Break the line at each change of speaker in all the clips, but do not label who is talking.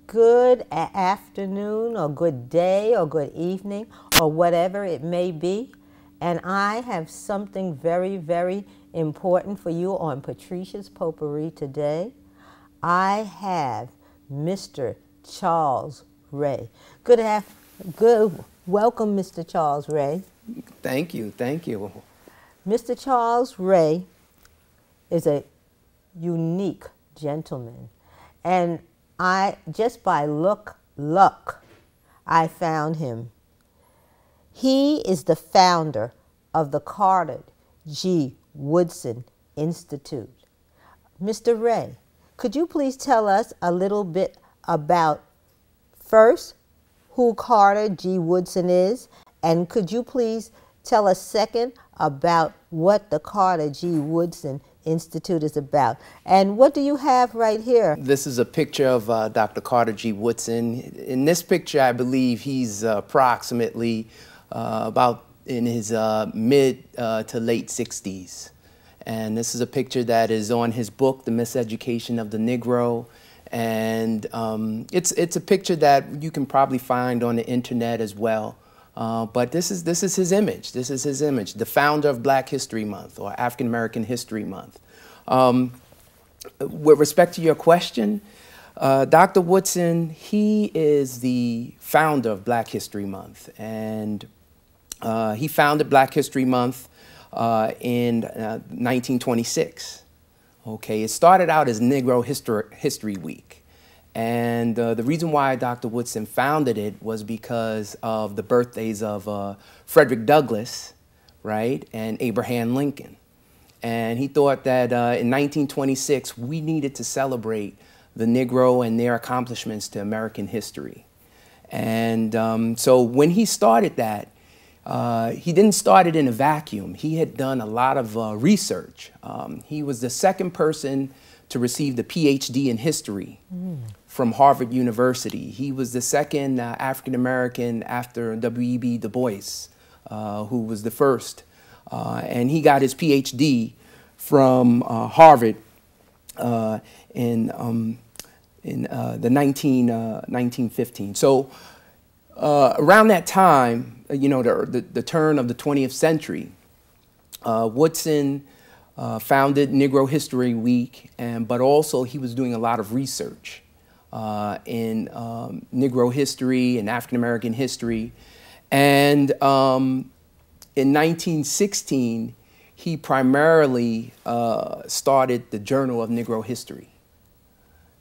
good afternoon or good day or good evening or whatever it may be. And I have something very, very important for you on Patreesha's Potpourri today. I have Mr. Charles Ray. Welcome, Mr. Charles Ray.
Thank you, thank you.
Mr. Charles Ray is a unique gentleman. And just by luck, I found him. He is the founder of the Carter G. Woodson Institute. Mr. Ray, could you please tell us a little bit about, first, who Carter G. Woodson is, and could you please tell us second about what the Carter G. Woodson Institute is about? And what do you have right here?
This is a picture of Dr. Carter G. Woodson. In this picture, I believe he's approximately about in his mid to late 60s. And this is a picture that is on his book, The Miseducation of the Negro. And it's a picture that you can probably find on the internet as well. But this is his image. This is his image, the founder of Black History Month or African American History Month. With respect to your question, Dr. Woodson, he is the founder of Black History Month, and he founded Black History Month in 1926. Okay, it started out as Negro History Week. And the reason why Dr. Woodson founded it was because of the birthdays of Frederick Douglass, right, and Abraham Lincoln. And he thought that in 1926, we needed to celebrate the Negro and their accomplishments to American history. And so when he started that, he didn't start it in a vacuum. He had done a lot of research. He was the second person to receive the PhD in history from Harvard University. He was the second African-American after W.E.B. Du Bois, who was the first. And he got his PhD from Harvard in the 1915. So around that time, you know, the turn of the 20th century, Woodson founded Negro History Week, but also he was doing a lot of research in Negro history and African American history. And in 1916, he primarily started the Journal of Negro History.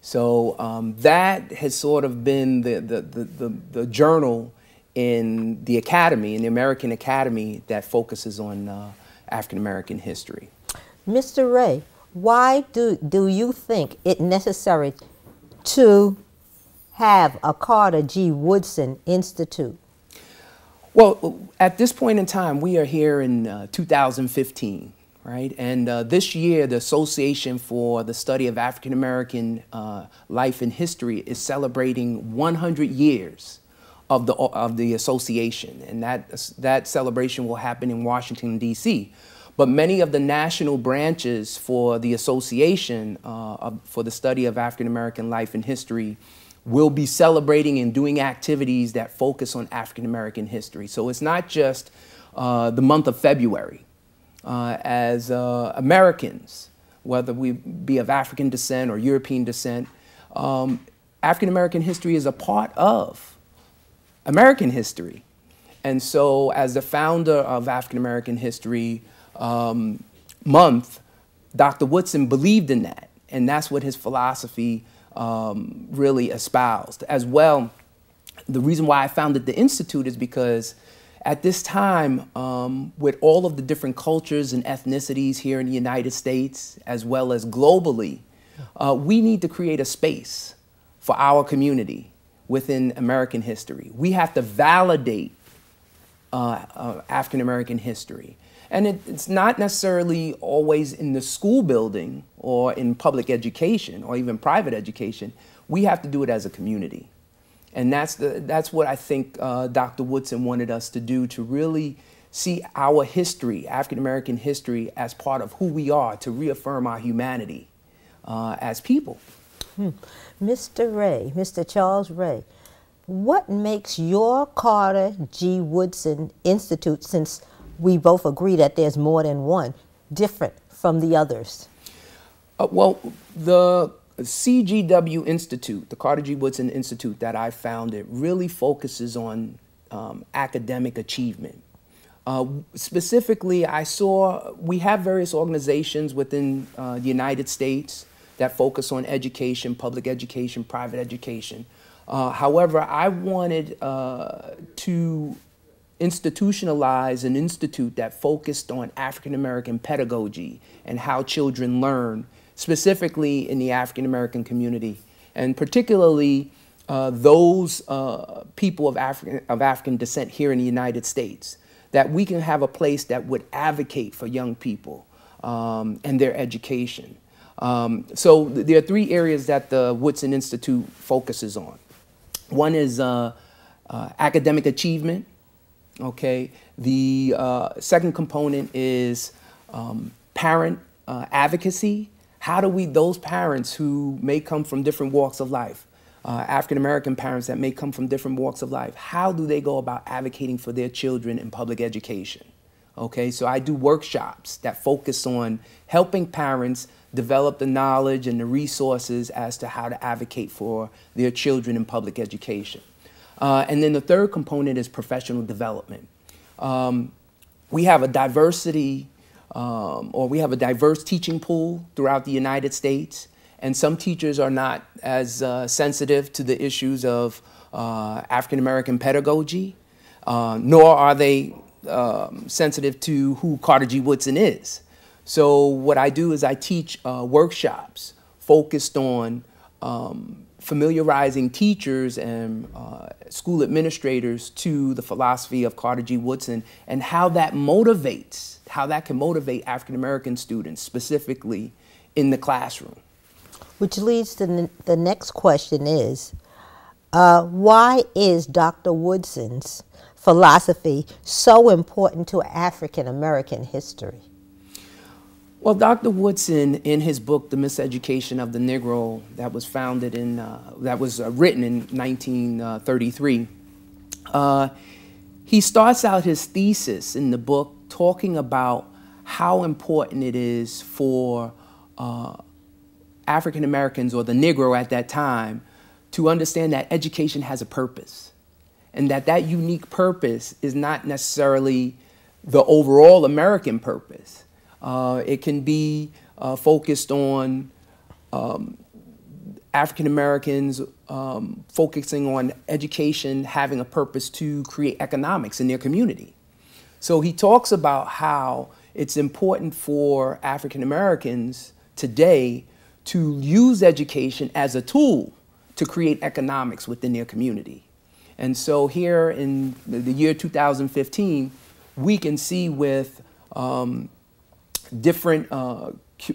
So that has sort of been the journal in the academy, in the American Academy, that focuses on African American history.
Mr. Ray, why do you think it necessary to have a Carter G. Woodson Institute?
Well, at this point in time, we are here in 2015, right? And this year, the Association for the Study of African American Life and History is celebrating 100 years of the association, and that celebration will happen in Washington, D.C. But many of the national branches for the Association for the Study of African American Life and History will be celebrating and doing activities that focus on African American history. So it's not just the month of February. As Americans, whether we be of African descent or European descent, African American history is a part of American history. And so as the founder of African American History Month, Dr. Woodson believed in that, and that's what his philosophy really espoused. As well, the reason why I founded the Institute is because at this time, with all of the different cultures and ethnicities here in the United States, as well as globally, we need to create a space for our community within American history. We have to validate African American history. And it's not necessarily always in the school building or in public education or even private education. We have to do it as a community. And that's what I think Dr. Woodson wanted us to do, to really see our history, African American history, as part of who we are, to reaffirm our humanity as people.
Mr. Ray, Mr. Charles Ray, what makes your Carter G. Woodson Institute, since we both agree that there's more than one, different from the others?
Well, the CGW Institute, the Carter G. Woodson Institute that I founded, really focuses on academic achievement. Specifically, we have various organizations within the United States that focus on education, public education, private education. However, I wanted to institutionalize an institute that focused on African American pedagogy and how children learn, specifically in the African American community, and particularly those people of African descent here in the United States, that we can have a place that would advocate for young people and their education. So there are three areas that the Woodson Institute focuses on. One is academic achievement. Okay. The second component is parent advocacy. How do those parents who may come from different walks of life, African-American parents that may come from different walks of life, how do they go about advocating for their children in public education? Okay, so I do workshops that focus on helping parents develop the knowledge and the resources as to how to advocate for their children in public education. And then the third component is professional development. We have a diversity, we have a diverse teaching pool throughout the United States, and some teachers are not as sensitive to the issues of African American pedagogy, nor are they sensitive to who Carter G. Woodson is. So what I do is I teach workshops focused on familiarizing teachers and school administrators to the philosophy of Carter G. Woodson and how that can motivate African American students specifically in the classroom.
Which leads to the next question is, why is Dr. Woodson's philosophy so important to African American history?
Well, Dr. Woodson, in his book, The Miseducation of the Negro, that was written in 1933, he starts out his thesis in the book talking about how important it is for African Americans, or the Negro at that time, to understand that education has a purpose, and that unique purpose is not necessarily the overall American purpose. It can be focused on African Americans focusing on education having a purpose to create economics in their community. So he talks about how it's important for African Americans today to use education as a tool to create economics within their community. And so here in the year 2015, we can see with different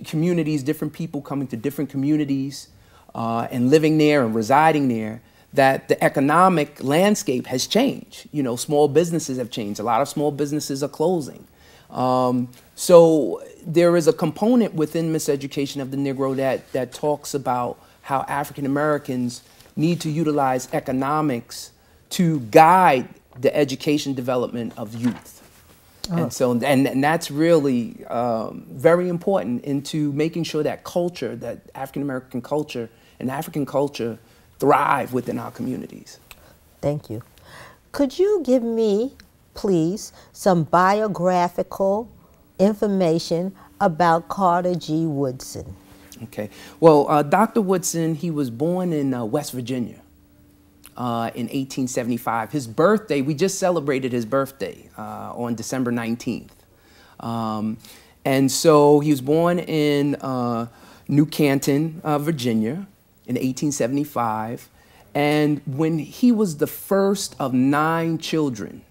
communities, different people coming to different communities and living there and residing there, that the economic landscape has changed. You know, small businesses have changed. A lot of small businesses are closing. So there is a component within Miseducation of the Negro that talks about how African Americans need to utilize economics to guide the education development of youth. Oh. And so, and that's really very important into making sure that culture, that African American culture and African culture thrive within our communities.
Thank you. Could you give me, please, some biographical information about Carter G. Woodson?
Okay. Well, Dr. Woodson, he was born in West Virginia in 1875. His birthday, we just celebrated his birthday on December 19th. And so he was born in New Canton, Virginia in 1875. And when he was the first of 9 children,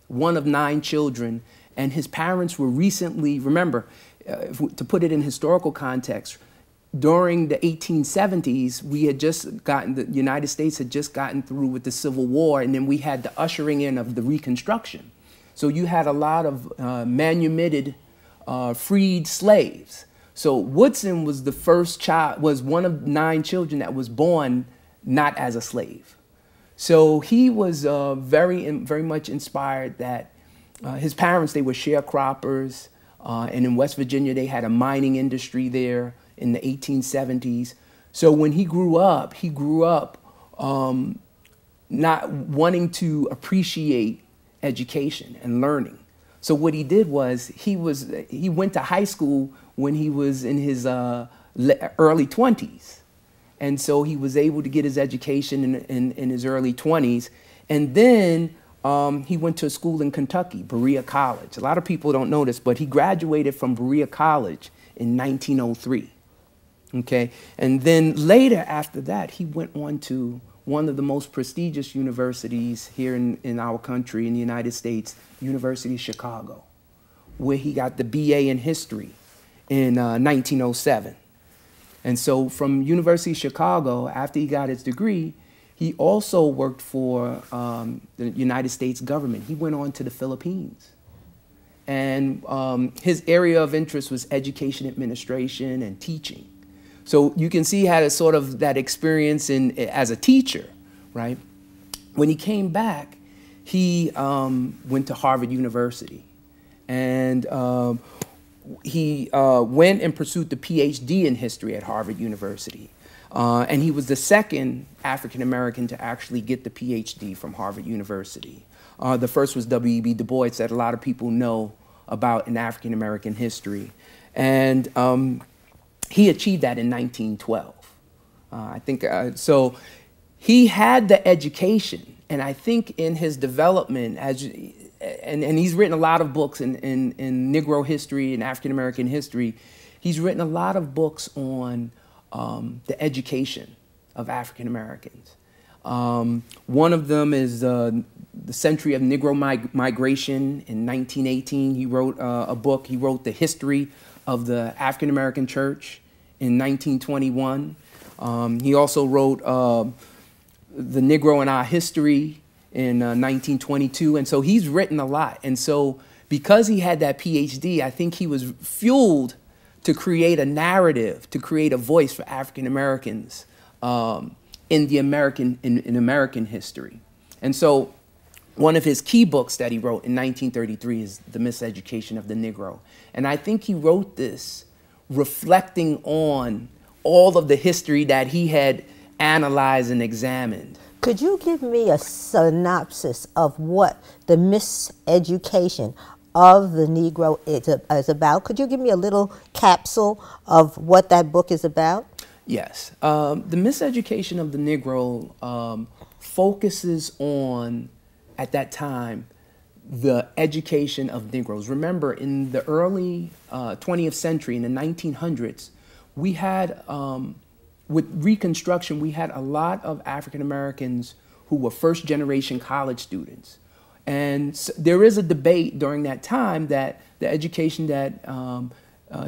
one of 9 children, and his parents were recently, remember, to put it in historical context, during the 1870s, we had just gotten, the United States had just gotten through with the Civil War, and then we had the ushering in of the Reconstruction. So you had a lot of manumitted freed slaves. So Woodson was the first child, was one of 9 children that was born not as a slave. So he was very much inspired that his parents, they were sharecroppers, and in West Virginia they had a mining industry there in the 1870s. So when he grew up not wanting to appreciate education and learning. So what he did was he went to high school when he was in his early 20s. And so he was able to get his education in his early 20s. And then he went to a school in Kentucky, Berea College. A lot of people don't know this, but he graduated from Berea College in 1903. Okay? And then later after that, he went on to one of the most prestigious universities here in our country, in the United States, University of Chicago, where he got the BA in history in 1907. And so from University of Chicago, after he got his degree, he also worked for the United States government. He went on to the Philippines. And his area of interest was education administration and teaching. So you can see he had a sort of that experience as a teacher, right? When he came back, he went to Harvard University. And he went and pursued the PhD in history at Harvard University. And he was the second African-American to actually get the PhD from Harvard University. The first was W.E.B. Du Bois, that a lot of people know about in African-American history. And he achieved that in 1912. I think, so he had the education, and I think in his development, and he's written a lot of books in Negro history and African-American history. He's written a lot of books on the education of African-Americans. One of them is the Century of Negro Migration in 1918. He wrote a book. He wrote The History of the African-American Church in 1921. He also wrote The Negro in Our History in 1922. And so he's written a lot. And so because he had that PhD, I think he was fueled to create a narrative, to create a voice for African Americans in American history. And so one of his key books that he wrote in 1933 is The Miseducation of the Negro. And I think he wrote this reflecting on all of the history that he had analyzed and examined.
Could you give me a synopsis of what the miseducation of the Negro is about? Could you give me a little capsule of what that book is about?
Yes. The Miseducation of the Negro focuses on, at that time, the education of Negroes. Remember, in the early 20th century, in the 1900s, we had, with Reconstruction, we had a lot of African Americans who were first-generation college students. And so there is a debate during that time that the education that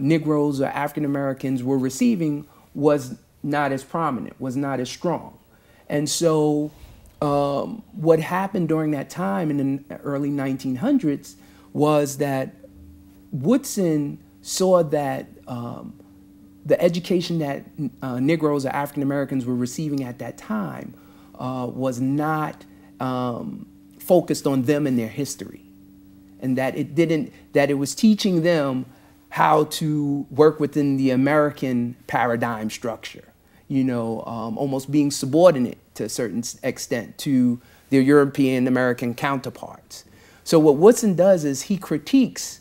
Negroes or African Americans were receiving was not as prominent, was not as strong. And so what happened during that time in the early 1900s was that Woodson saw that the education that Negroes or African Americans were receiving at that time was not focused on them and their history, and that it was teaching them how to work within the American paradigm structure, almost being subordinate to a certain extent to their European American counterparts. So what Woodson does is he critiques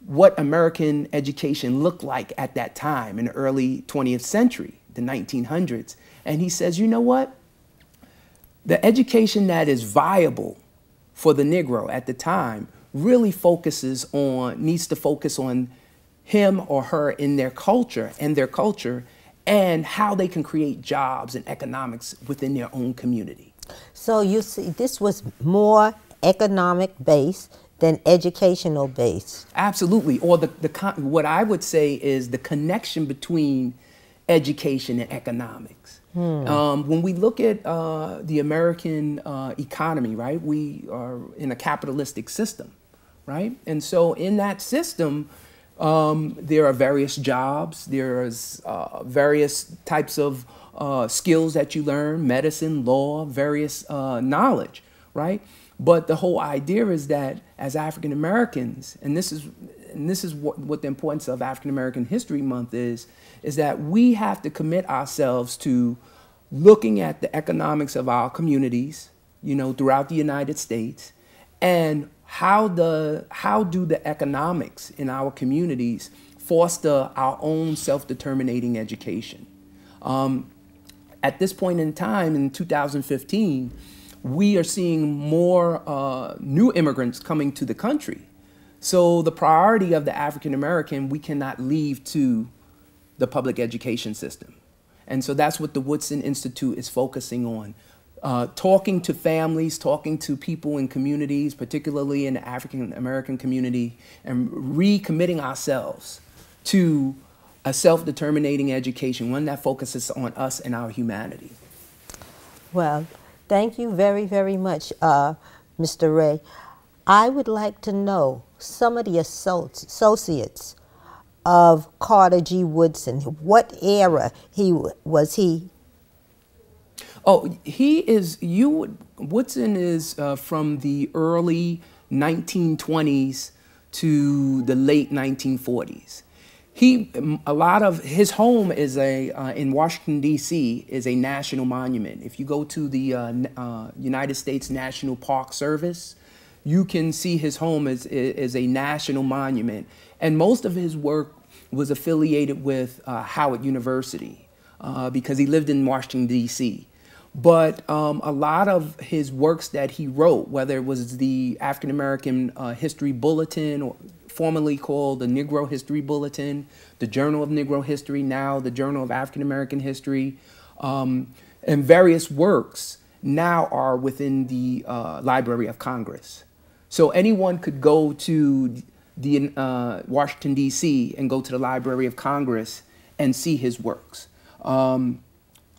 what American education looked like at that time in the early 20th century, the 1900s. And he says, you know what? The education that is viable for the Negro at the time really needs to focus on him or her in their culture and how they can create jobs and economics within their own community.
So you see, this was more economic based than educational based.
Absolutely. Or what I would say is the connection between education and economics. When we look at the American economy, right, we are in a capitalistic system, right? And so in that system, There are various jobs. There's various types of skills that you learn, medicine, law, various knowledge, right? But the whole idea is that as African Americans, and this is what the importance of African American History Month is that we have to commit ourselves to looking at the economics of our communities, throughout the United States, and how do the economics in our communities foster our own self-determinating education. At this point in time, in 2015, we are seeing more new immigrants coming to the country. So the priority of the African American, we cannot leave to the public education system. And so that's what the Woodson Institute is focusing on. Talking to families, talking to people in communities, particularly in the African American community, and recommitting ourselves to a self-determinating education, one that focuses on us and our humanity.
Well, thank you very, very much, Mr. Ray. I would like to know some of the associates of Carter G. Woodson. What era was he?
Oh, Woodson is from the early 1920s to the late 1940s. A lot of his home is in Washington, D.C., is a national monument. If you go to the United States National Park Service, you can see his home is a national monument. And most of his work was affiliated with Howard University because he lived in Washington, D.C. But a lot of his works that he wrote, whether it was the African American History Bulletin, or formerly called the Negro History Bulletin, the Journal of Negro History, now the Journal of African American History, and various works now are within the Library of Congress. So anyone could go to the Washington, D.C. and go to the Library of Congress and see his works.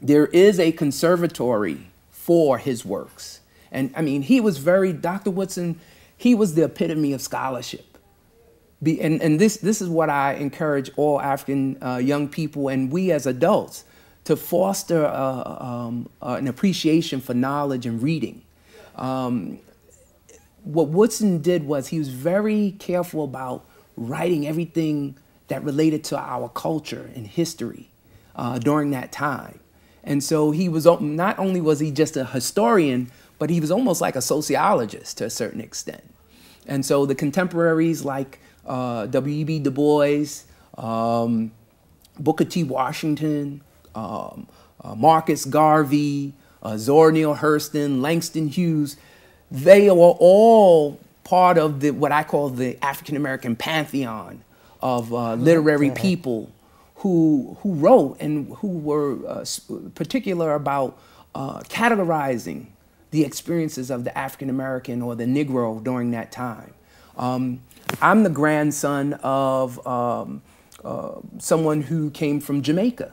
There is a conservatory for his works. And I mean, Dr. Woodson, he was the epitome of scholarship. And this is what I encourage all African young people and we as adults to foster an appreciation for knowledge and reading. What Woodson did was he was very careful about writing everything that related to our culture and history during that time. And so he was, not only was he just a historian, but he was almost like a sociologist to a certain extent. And so the contemporaries like W.E.B. Du Bois, Booker T. Washington, Marcus Garvey, Zora Neale Hurston, Langston Hughes, they were all part of what I call the African American pantheon of literary people who wrote and who were particular about categorizing the experiences of the African American or the Negro during that time. I'm the grandson of someone who came from Jamaica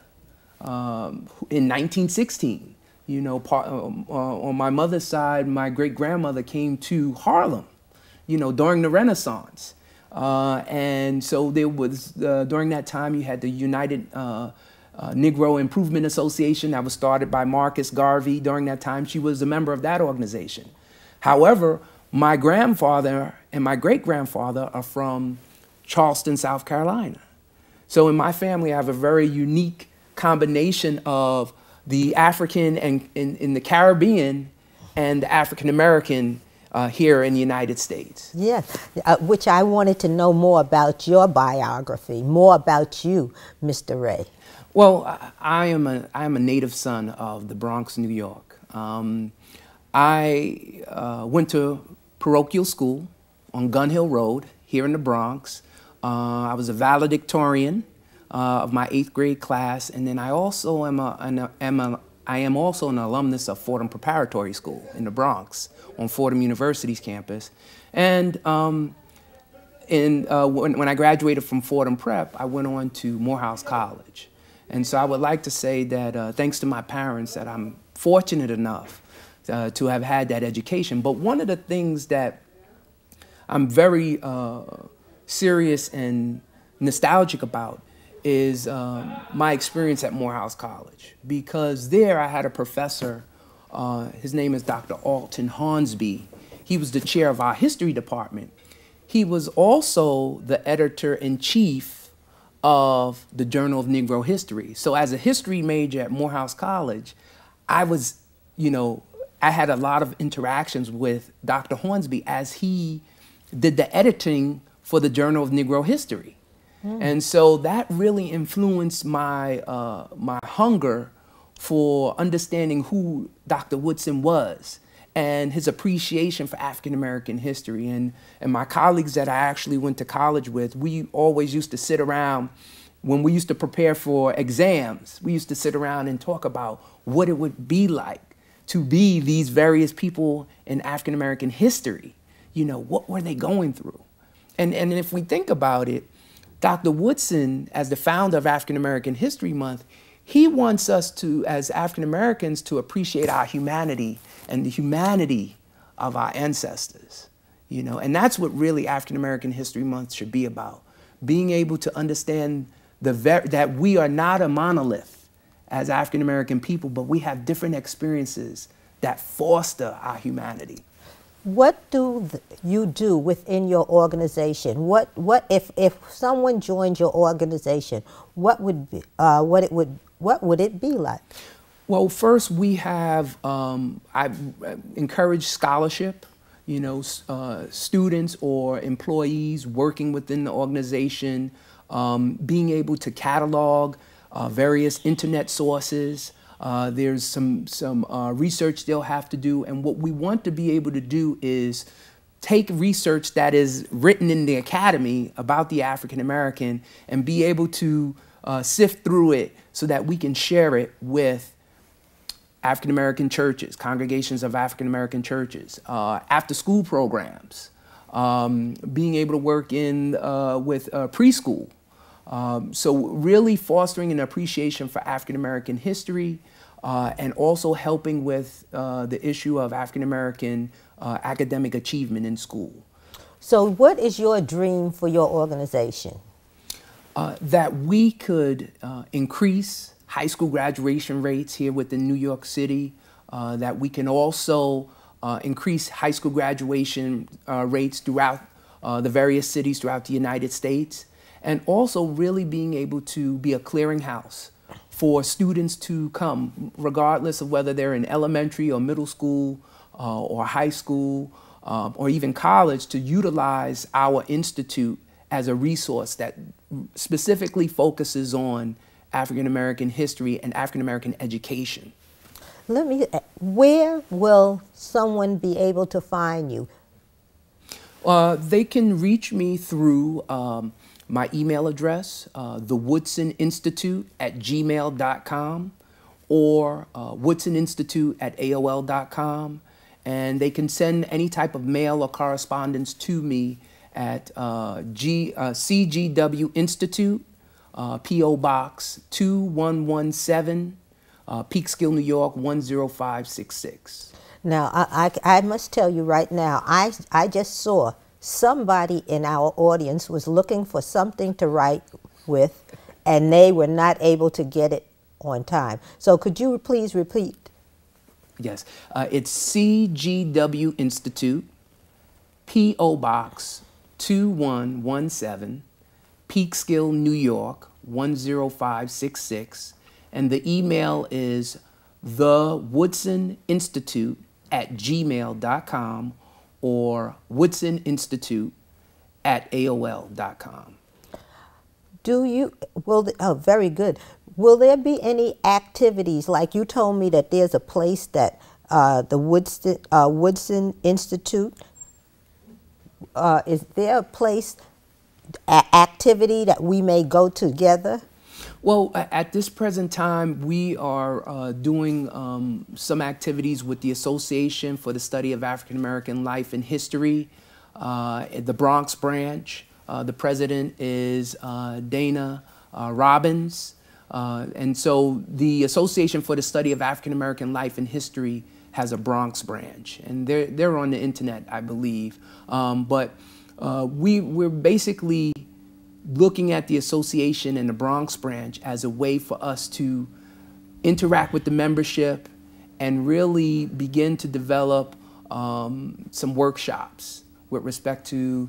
in 1916. On my mother's side, my great-grandmother came to Harlem, during the Renaissance. And so there was, during that time, you had the United Negro Improvement Association that was started by Marcus Garvey. During that time, she was a member of that organization. However, my grandfather and my great-grandfather are from Charleston, South Carolina. So in my family, I have a very unique combination of the African and in the Caribbean and the African-American here in the United States.
Yes, which I wanted to know more about your biography, more about you, Mr. Ray.
Well, I am a native son of the Bronx, New York. I went to parochial school on Gun Hill Road here in the Bronx. I was a valedictorian of my 8th grade class, and then I also I am also an alumnus of Fordham Preparatory School in the Bronx on Fordham University's campus. And when I graduated from Fordham Prep, I went on to Morehouse College. And so I would like to say that thanks to my parents that I'm fortunate enough to have had that education. But one of the things that I'm very serious and nostalgic about is my experience at Morehouse College, because there I had a professor, his name is Dr. Alton Hornsby. He was the chair of our history department. He was also the editor-in-chief of the Journal of Negro History. So as a history major at Morehouse College, I was, I had a lot of interactions with Dr. Hornsby as he did the editing for the Journal of Negro History. And so that really influenced my, my hunger for understanding who Dr. Woodson was and his appreciation for African-American history. And my colleagues that I actually went to college with, we always used to sit around, when we used to prepare for exams, we used to sit around and talk about what it would be like to be these various people in African-American history. What were they going through? And if we think about it, Dr. Woodson, as the founder of African-American History Month, he wants us to, as African-Americans, to appreciate our humanity and the humanity of our ancestors, and that's what really African-American History Month should be about, being able to understand that we are not a monolith as African-American people, but we have different experiences that foster our humanity.
What do you do within your organization? What if someone joins your organization? What would it be like?
Well, first we have I encourage scholarship. Students or employees working within the organization, being able to catalog various internet sources. There's some research they'll have to do, and what we want to be able to do is take research that is written in the academy about the African American and be able to sift through it so that we can share it with African American churches, congregations of African American churches, after school programs, being able to work in with preschool. So really fostering an appreciation for African American history, and also helping with the issue of African American academic achievement in school.
So what is your dream for your organization?
That we could increase high school graduation rates here within New York City, that we can also increase high school graduation rates throughout the various cities throughout the United States, and also really being able to be a clearinghouse for students to come, regardless of whether they're in elementary or middle school or high school or even college, to utilize our institute as a resource that specifically focuses on African American history and African American education.
Where will someone be able to find you?
They can reach me through my email address, thewoodsoninstitute@gmail.com, or woodsoninstitute@aol.com, and they can send any type of mail or correspondence to me at CGW Institute, P.O. Box 2117, Peekskill, New York 10566.
Now, I must tell you right now, I just saw somebody in our audience was looking for something to write with, and they were not able to get it on time. So could you please repeat?
Yes, it's CGW Institute, P.O. Box 2117, Peekskill, New York 10566, and the email is thewoodsoninstitute@gmail.com or woodsoninstitute@aol.com.
Very good. Will there be any activities, like you told me that there's a place that the Woodson Institute, is there a place, activity that we may go together?
Well, at this present time, we are doing some activities with the Association for the Study of African American Life and History, the Bronx branch. The president is Dana Robbins. And so the Association for the Study of African American Life and History has a Bronx branch, and they're on the internet, I believe. But we're basically looking at the association and the Bronx branch as a way for us to interact with the membership and really begin to develop some workshops with respect to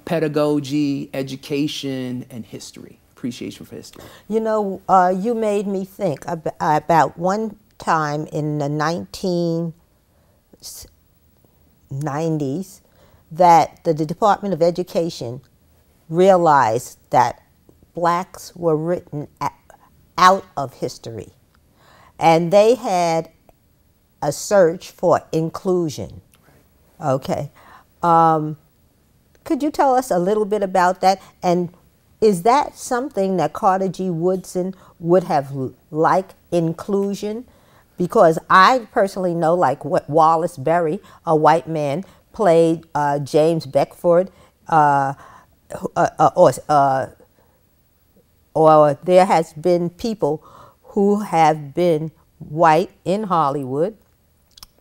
pedagogy, education, and history, appreciation for history.
You know, you made me think about one time in the 1990s that the Department of Education realized that blacks were written out of history. And they had a search for inclusion. Okay. Could you tell us a little bit about that? And is that something that Carter G. Woodson would have liked, inclusion? Because I personally know, like, what Wallace Berry, a white man, played James Beckford, or there has been people who have been white in Hollywood,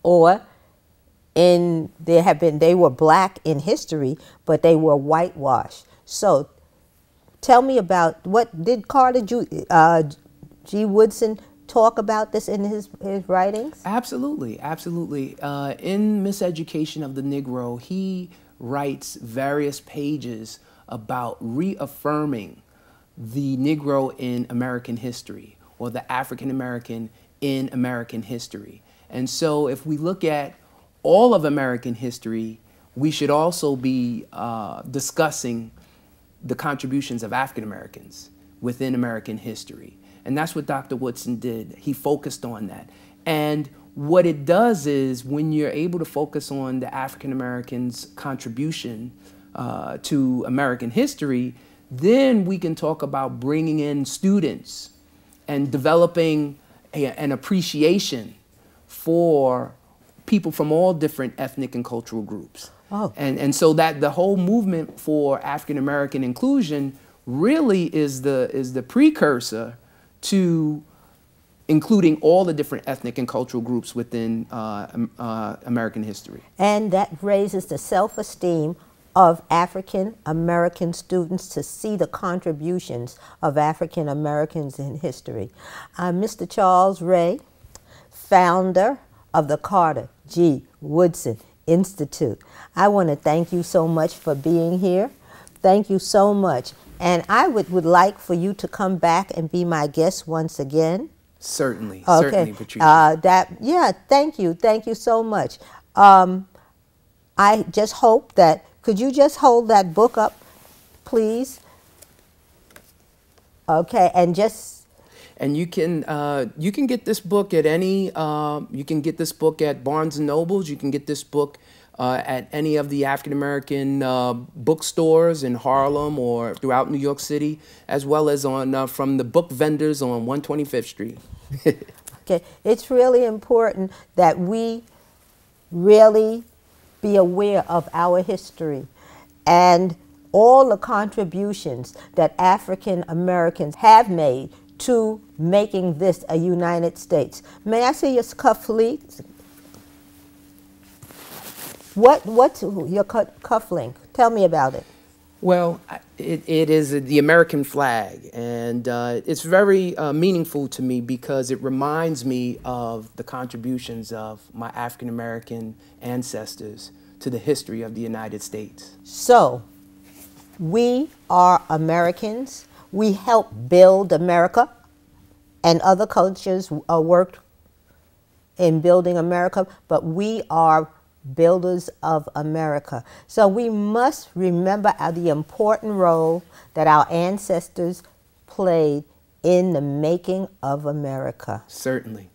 or they were black in history, but they were whitewashed. So tell me about, what did Carter G. Woodson talk about this in his writings?
Absolutely, absolutely. In Miseducation of the Negro, he writes various pages about reaffirming the Negro in American history, or the African American in American history. And so if we look at all of American history, we should also be discussing the contributions of African Americans within American history. And that's what Dr. Woodson did. He focused on that. And what it does is, when you're able to focus on the African Americans' contribution to American history, then we can talk about bringing in students and developing an appreciation for people from all different ethnic and cultural groups.
Oh.
And so that the whole movement for African American inclusion really is the precursor to including all the different ethnic and cultural groups within American history.
And that raises the self-esteem of African American students to see the contributions of African Americans in history. Mr. Charles Ray, founder of the Carter G. Woodson Institute. I want to thank you so much for being here. Thank you so much. And I would like for you to come back and be my guest once again.
Certainly,
okay.
Certainly, Patreesha.
Thank you so much. I just hope that, could you just hold that book up, please? Okay,
and you can get this book at any, you can get this book at Barnes & Nobles, you can get this book at any of the African American bookstores in Harlem or throughout New York City, as well as on from the book vendors on 125th Street.
Okay, it's really important that we really be aware of our history and all the contributions that African Americans have made to making this a United States. May I see your cufflinks? What's your cufflink? Tell me about it.
Well, it is the American flag, and it's very meaningful to me because it reminds me of the contributions of my African American ancestors to the history of the United States.
So, we are Americans. We help build America, and other cultures worked in building America, but we are builders of America. So we must remember the important role that our ancestors played in the making of America.
Certainly.